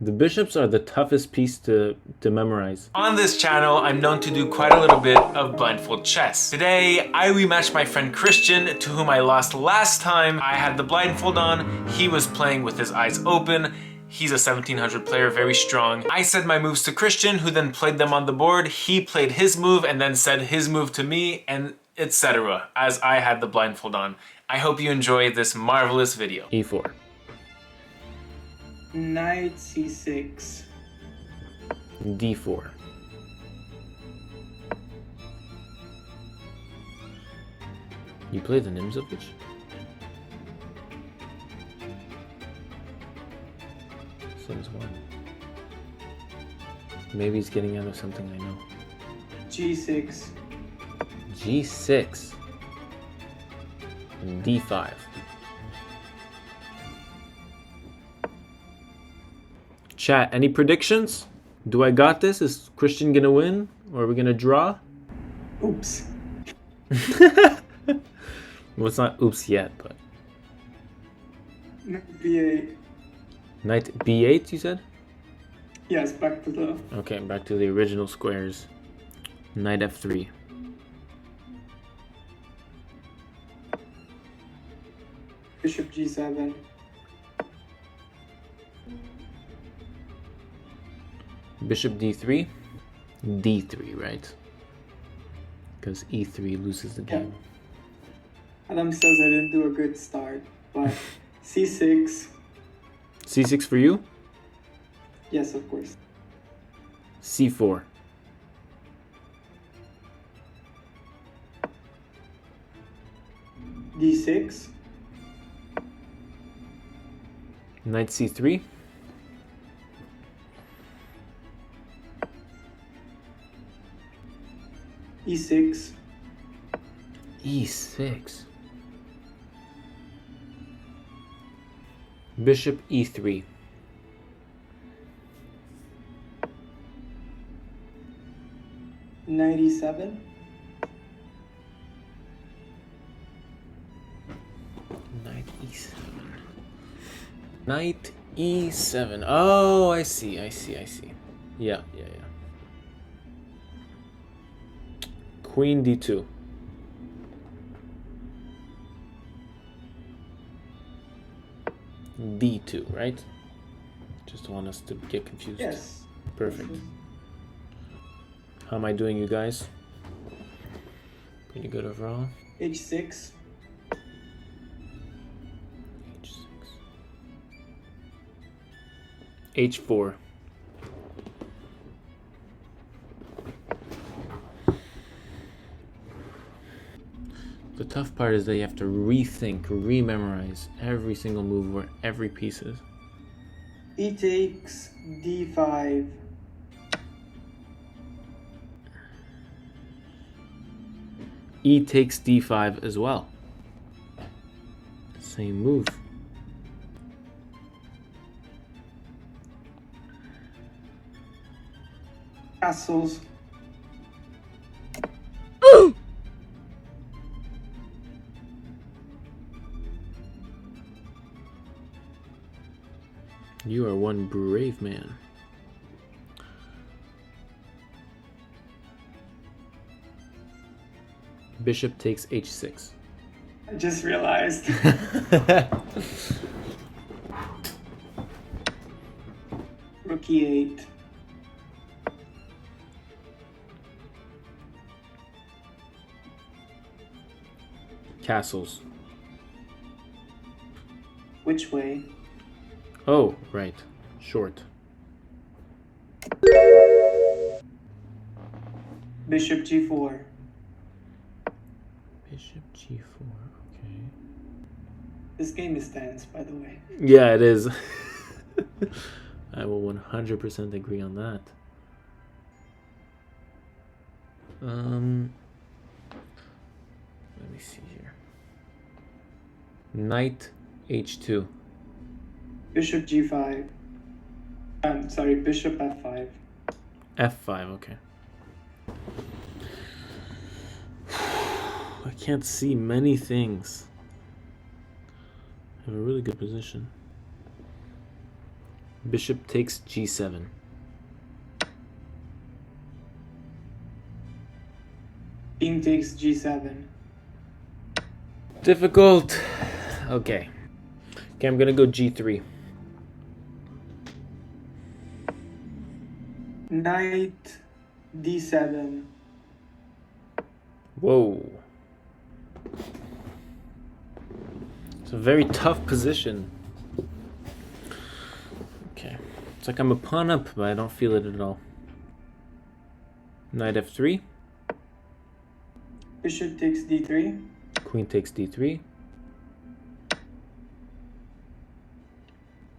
The bishops are the toughest piece to memorize. On this channel, I'm known to do quite a little bit of blindfold chess. Today, I rematched my friend Cristian, to whom I lost last time. I had the blindfold on, he was playing with his eyes open. He's a 1700 player, very strong. I said my moves to Cristian, who then played them on the board. He played his move and then said his move to me, and etc. as I had the blindfold on. I hope you enjoy this marvelous video. E4. Knight c6. D4. You play the Nimzovich? Since when? Maybe he's getting out of something I know. g6. G6. And D5. Chat, any predictions? Do I got this? Is Cristian gonna win? Or are we gonna draw? Oops. Well, it's not oops yet, but... b8. Knight B8, you said? Yes, back to the... Okay, back to the original squares. Knight F3. Bishop g7. Bishop D3. D3, right? Because E3 loses the game. Adam says I didn't do a good start, but c6. C6 for you? Yes, of course. C4. d6. Knight C3. e6. E6. Bishop E3. Knight e7. Knight E7. Knight E7. Oh, I see. Yeah. Queen D2. D2, right? Just want us to get confused. Yes. Perfect. How am I doing, you guys? Pretty good overall. h6. H6. H4. The tough part is that you have to rethink, rememorize every single move where every piece is. E takes d5. E takes D5 as well. Same move. Castles. You are one brave man. Bishop takes H6. I just realized. Rook e8. Castles. Which way? Oh, right. Short. Bishop g4. Bishop G4. Okay. This game is tense, by the way. Yeah, it is. I will 100% agree on that. Let me see here. Knight H2. Bishop g5. I'm sorry, bishop f5. F5, okay. I can't see many things. I have a really good position. Bishop takes g7. King takes g7. Difficult. Okay. Okay, I'm gonna go g3. Knight d7. Whoa. It's a very tough position. Okay. It's like I'm a pawn up, but I don't feel it at all. Knight f3. Bishop takes d3. Queen takes d3.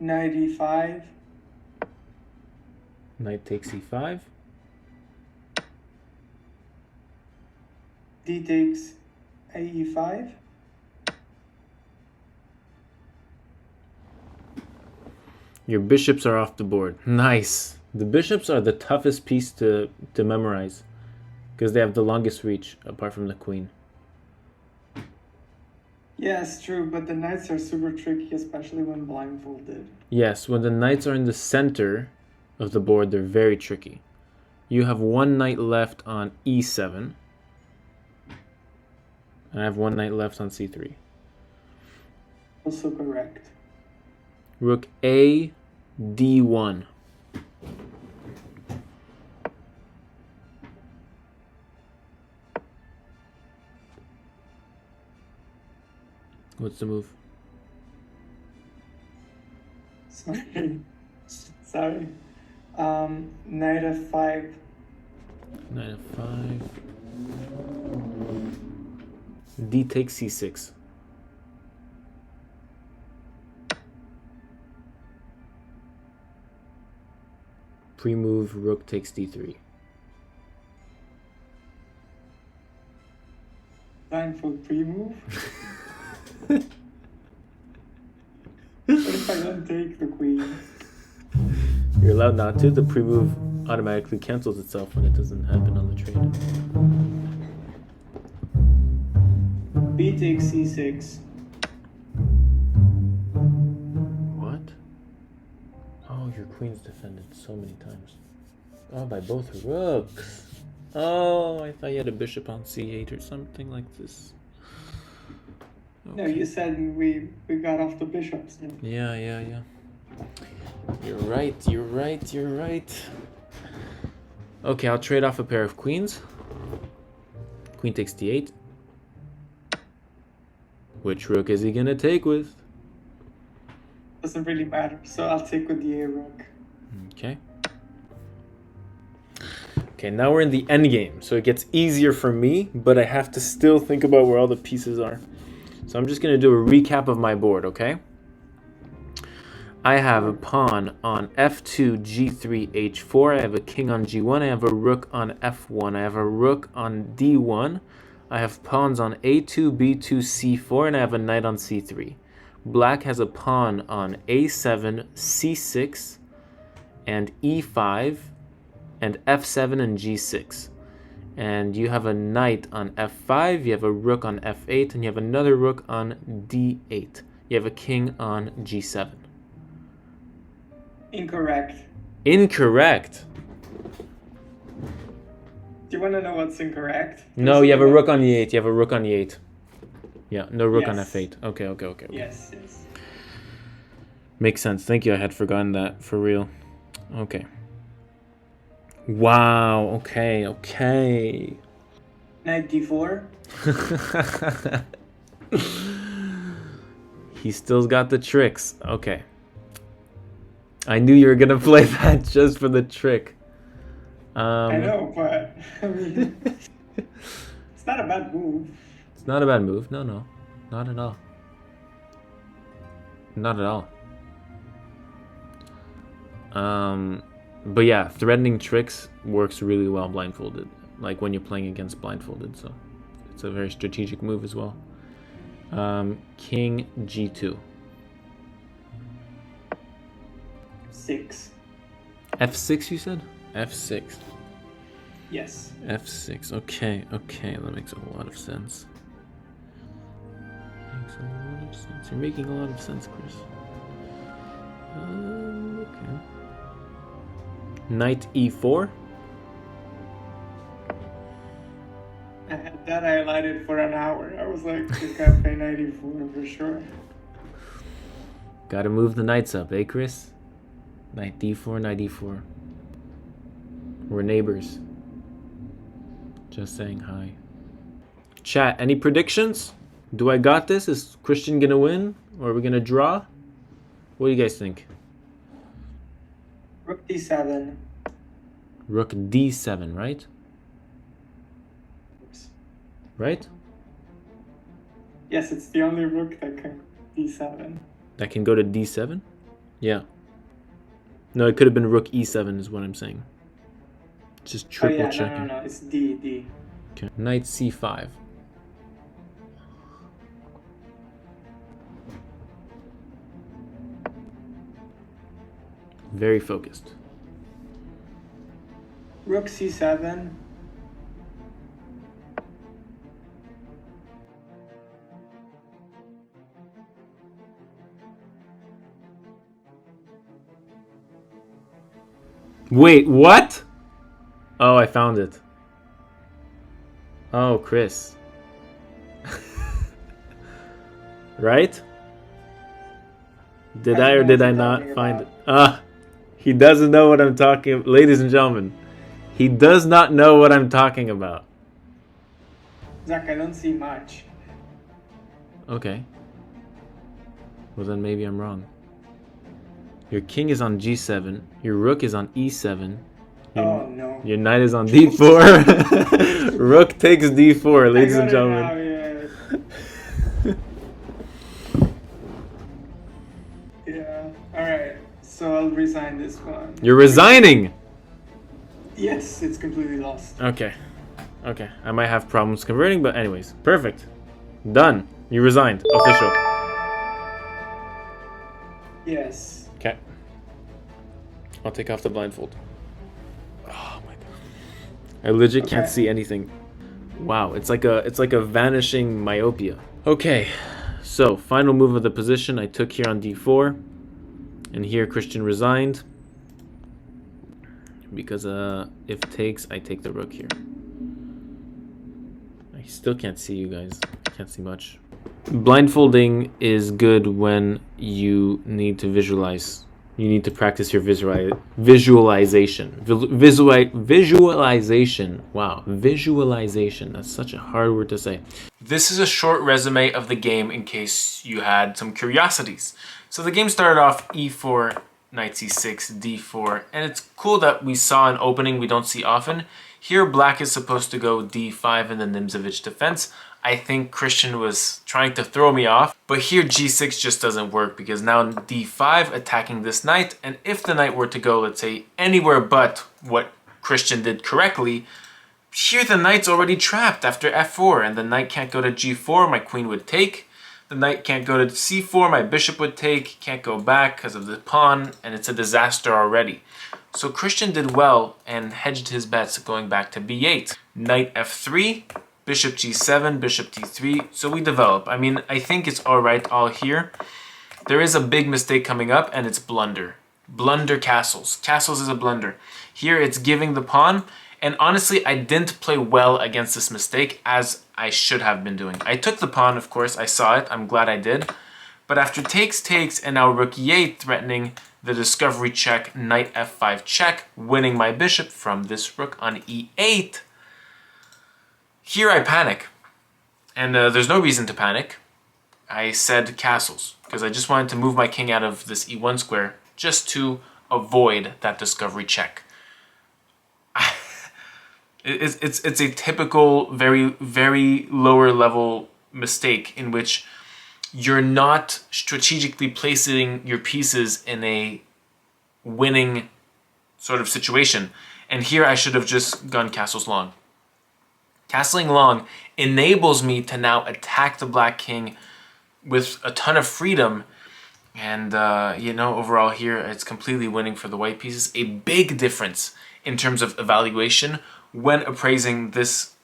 Knight e5. Knight takes e5. D takes ae5. Your bishops are off the board. Nice. The bishops are the toughest piece to memorize because they have the longest reach apart from the queen. Yes, true, but the knights are super tricky, especially when blindfolded. Yes, when the knights are in the center of the board, they're very tricky. You have one knight left on e7. And I have one knight left on c3. Also correct. Rook a, d1. What's the move? Sorry. Sorry. Knight f5. Knight f5. D takes c6. Pre-move, rook takes d3. Blindfold pre-move. What if I don't take the queen? You're allowed not to. The pre-move automatically cancels itself when it doesn't happen on the trade. B takes c6. What? Oh, your queen's defended so many times. Oh, by both rooks. Oh, I thought you had a bishop on c8 or something like this. No, you said we got off the bishops. Yeah. You're right. Okay, I'll trade off a pair of queens. Queen takes d8. Which rook is he gonna take with? Doesn't really matter, so I'll take with the a rook. Okay. Okay, now we're in the endgame, so it gets easier for me, but I have to still think about where all the pieces are. So I'm just gonna do a recap of my board, okay? I have a pawn on f2, g3, h4. I have a king on g1. I have a rook on f1. I have a rook on d1. I have pawns on a2, b2, c4, and I have a knight on c3. Black has a pawn on a7, c6, and e5, and f7 and g6. And you have a knight on f5, you have a rook on f8, and you have another rook on d8. You have a king on g7. Incorrect. Incorrect. Do you want to know what's incorrect? No, you have a rook on e8. You have a rook on e8. Yeah, no rook on Yes. f8. Okay. Yes. Makes sense. Thank you. I had forgotten that for real. Okay. Wow. Okay. Knight d4. He still's got the tricks. Okay. I knew you were gonna play that just for the trick. I know, but I mean, it's not a bad move. It's not a bad move. No. Not at all. Not at all. But yeah, threatening tricks works really well blindfolded. Like when you're playing against blindfolded, so it's a very strategic move as well. King g2. 6. f6 you said? f6. Yes. f6. Okay. That makes a lot of sense. You're making a lot of sense, Chris. Okay. Knight e4. I had that highlighted for an hour. I was like, this guy play knight e4 for sure. Gotta move the knights up, eh, Chris? Knight d4, knight e4. We're neighbors. Just saying hi. Chat, any predictions? Do I got this? Is Cristian gonna win? Or are we gonna draw? What do you guys think? Rook d7. Rook d7, right? Right? Yes, it's the only rook that can d7. That can go to d7? Yeah. No, it could have been rook e7 is what I'm saying. Just triple checking. No, it's d. Okay. Knight c5. Very focused. Rook c7. Wait, what? Oh, I found it. Oh, Chris. Right? Did I or did I not find it? Ah, he doesn't know what I'm talking about. Ladies and gentlemen, he does not know what I'm talking about. Zach, I don't see much. Okay. Well, then maybe I'm wrong. Your king is on g7. Your rook is on e7. Oh, no. Your knight is on d4. Rook takes d4, ladies and gentlemen. Yeah. Alright. So I'll resign this one. You're resigning! Yes, it's completely lost. Okay. Okay. I might have problems converting, but anyways. Perfect. Done. You resigned. Official. Yes. Okay. I'll take off the blindfold. Oh my god. I legit can't see anything. Wow, it's like a vanishing myopia. Okay. So, final move of the position I took here on d4. And here Cristian resigned. Because if takes, I take the rook here. I still can't see you guys. I can't see much. Blindfolding is good when you need to visualize. You need to practice your visualization. Visualization. Wow. Visualization. That's such a hard word to say. This is a short resume of the game in case you had some curiosities. So the game started off e4, knight c6, d4, and it's cool that we saw an opening we don't see often. Here black is supposed to go d5 in the Nimzovich defense. I think Cristian was trying to throw me off, but here g6 just doesn't work because now d5 attacking this knight, and if the knight were to go, let's say, anywhere but what Cristian did correctly, here the knight's already trapped after f4, and the knight can't go to g4, my queen would take. The knight can't go to c4, my bishop would take, can't go back because of the pawn, and it's a disaster already. So Cristian did well and hedged his bets going back to b8. Knight f3, bishop g7, bishop d3, so we develop. I mean, I think it's all right all here. There is a big mistake coming up, and it's blunder. Blunder castles. Castles is a blunder. Here it's giving the pawn, and honestly, I didn't play well against this mistake as I should have been doing. I took the pawn, of course, I saw it, I'm glad I did. But after takes, and now rook e8 threatening the discovery check, knight f5 check, winning my bishop from this rook on e8, here I panic. And there's no reason to panic. I said castles, because I just wanted to move my king out of this e1 square just to avoid that discovery check. It's a typical, very, very lower level mistake in which you're not strategically placing your pieces in a winning sort of situation. And here I should have just gone castles long. Castling long enables me to now attack the black king with a ton of freedom. And, you know, overall here, it's completely winning for the white pieces. A big difference in terms of evaluation when appraising this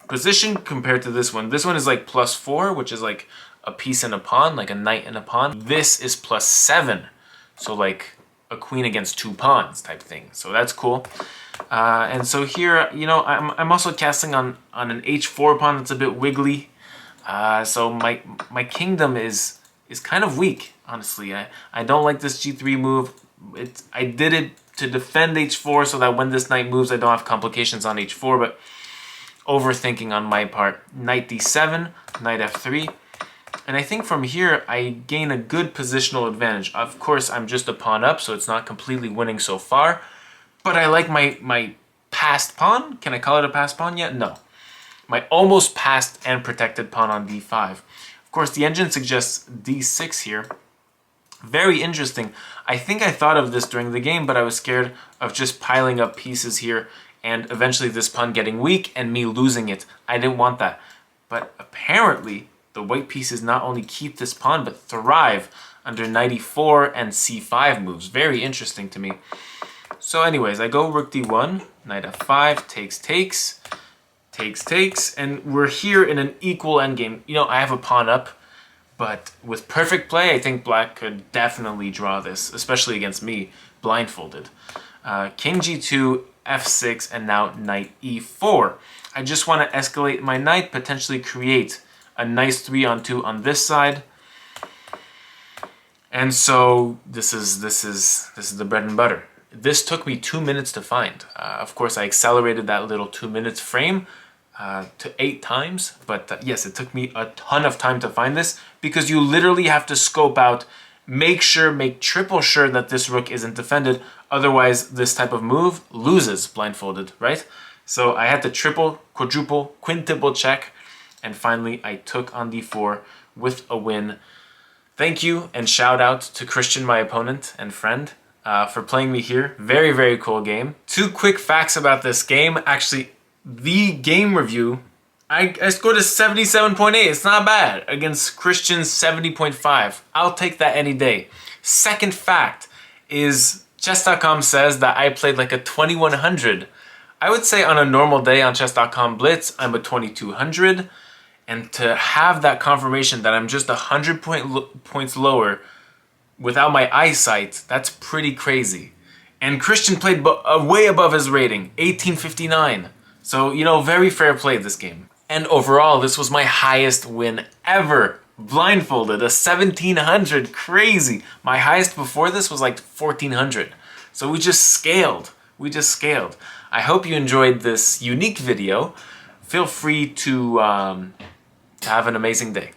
position compared to this one. This one is like +4, which is like a piece and a pawn, like a knight and a pawn. This is +7, so like a queen against 2 pawns type thing. So that's cool. And so here, you know, I'm also casting on an h4 pawn that's a bit wiggly. So my kingdom is kind of weak, honestly. I don't like this g3 move. I did it to defend h4 so that when this knight moves, I don't have complications on h4, but overthinking on my part. Knight d7, knight f3. And I think from here, I gain a good positional advantage. Of course, I'm just a pawn up, so it's not completely winning so far. But I like my passed pawn. Can I call it a passed pawn yet? No. My almost passed and protected pawn on d5. Of course, the engine suggests d6 here. Very interesting. I think I thought of this during the game, but I was scared of just piling up pieces here and eventually this pawn getting weak and me losing it. I didn't want that. But apparently, the white pieces not only keep this pawn, but thrive under knight e4 and c5 moves. Very interesting to me. So anyways, I go rook d1, knight f5, takes, and we're here in an equal endgame. You know, I have a pawn up, but with perfect play, I think black could definitely draw this, especially against me, blindfolded. King g2, f6, and now knight e4. I just want to escalate my knight, potentially create a nice 3-on-2 on this side. And so this is the bread and butter. This took me 2 minutes to find. Of course, I accelerated that little 2 minutes frame to 8 times, but yes, it took me a ton of time to find this because you literally have to scope out, make triple sure that this rook isn't defended. Otherwise, this type of move loses blindfolded, right? So I had to triple, quadruple, quintuple check, and finally I took on d4 with a win. Thank you and shout out to Cristian, my opponent and friend, for playing me here. Very, very cool game. 2 quick facts about this game. Actually, the game review, I scored a 77.8. It's not bad against Cristian's 70.5. I'll take that any day. Second fact is chess.com says that I played like a 2100. I would say on a normal day on chess.com Blitz, I'm a 2200. And to have that confirmation that I'm just 100 points lower without my eyesight, that's pretty crazy. And Cristian played way above his rating, 1859. So, you know, very fair play this game. And overall, this was my highest win ever. Blindfolded, a 1700, crazy. My highest before this was like 1400. So we just scaled. I hope you enjoyed this unique video. Feel free to have an amazing day.